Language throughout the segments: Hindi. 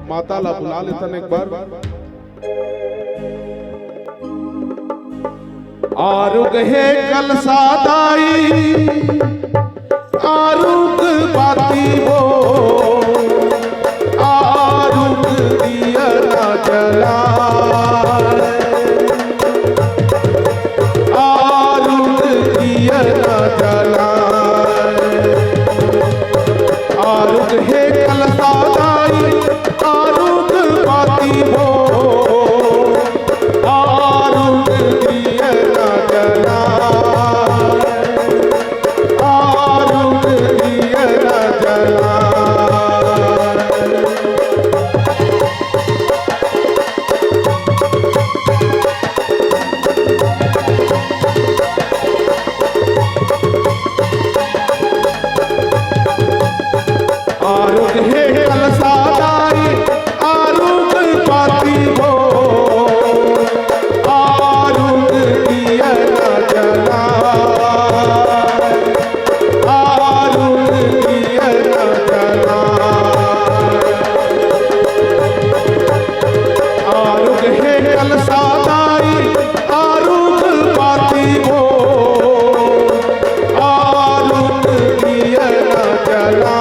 माता ला बुला लेतन एक बार। आरुग है कल सादाई आरुग बाती वो आरुग दिया ना जला आरुग दिया ना जला आरुग है कल सादाई आरुग बाती वो आरुग दिया ना जला आरुग दिया ना जला। आरुग है कल सादाई आरुग बाती वो आरुग दिया ना जला आरुग दिया ना जला आरुग है कल सादाई आरुग बाती वो आरुग दिया ना जला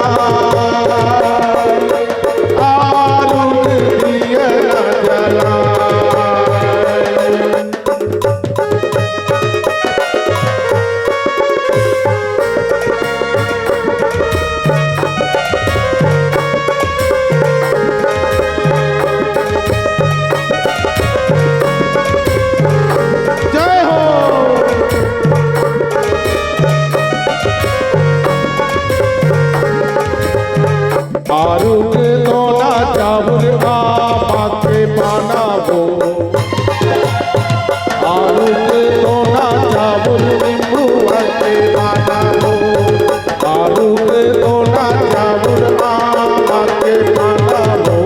आरुग दोना चावल मामा के पाना वो आरुग दोना चावल नींबू के पाना वो आरुग दोना चावल मामा के पाना वो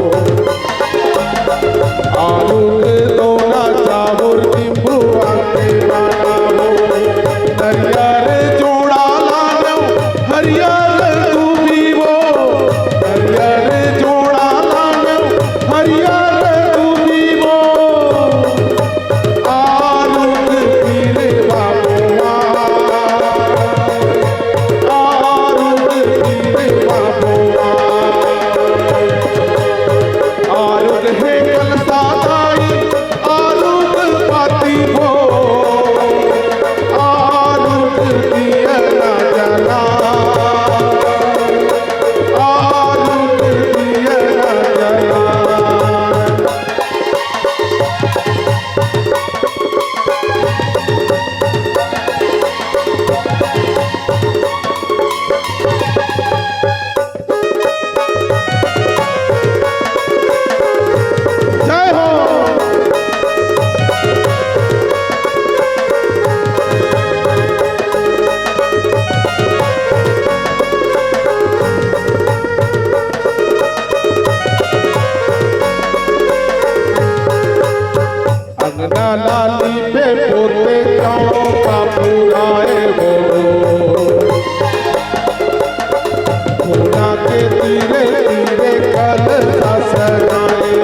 आरुग दोना चावल नींबू के पाना वो हरियर जोड़ा लानो हरियर तू भी वो हरियर जोड़ा लानो हरियर तू भी वो आरुग पीरे बाबुआ आरुग पीरे बाबुआ आरुग है कल सादाई आरुग बाती वो आरुग दिया ना जला आरुग दिया ना जला। जय हो अंगना लाली पे पोते चौका पुराए वो पूना के तीरे तीरे कल ससराए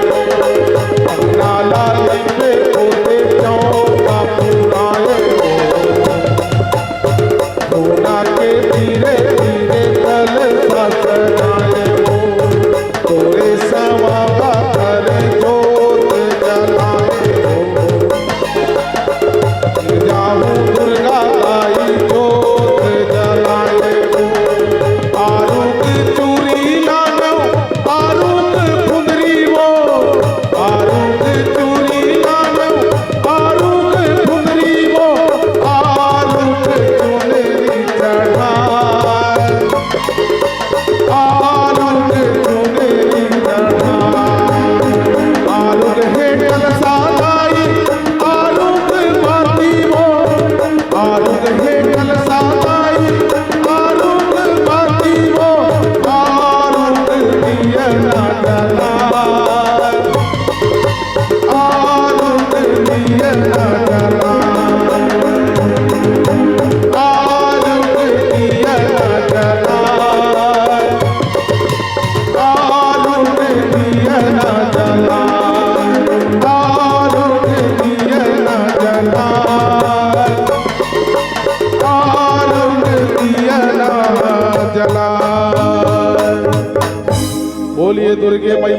अंगना लाली पे पोते चौका पुराए वो पूना के तीरे तीरे कल ससराए वो तोरे सवा करे जोत जलाए जाऊं दुर्गा आई जोत जलाए वो आरुग चूरी लानो आरुग फुंदरी वो आरुग चूरी लानो आरुग फुंदरी वो आरुग चुनरी चढ़ाए आरुग चुनरी चढ़ाए आरुग है कल सादाई आरुग बाती वो आरुग है कल सादाई आरुग बाती वो आरुग दिया ना जला आरुग दिया ना जला आरुग दिया ना जला आरुग दिया ना जला आरुण दिया ना जला आरुण दिया ना जला। बोलिए दुर्गे मैया।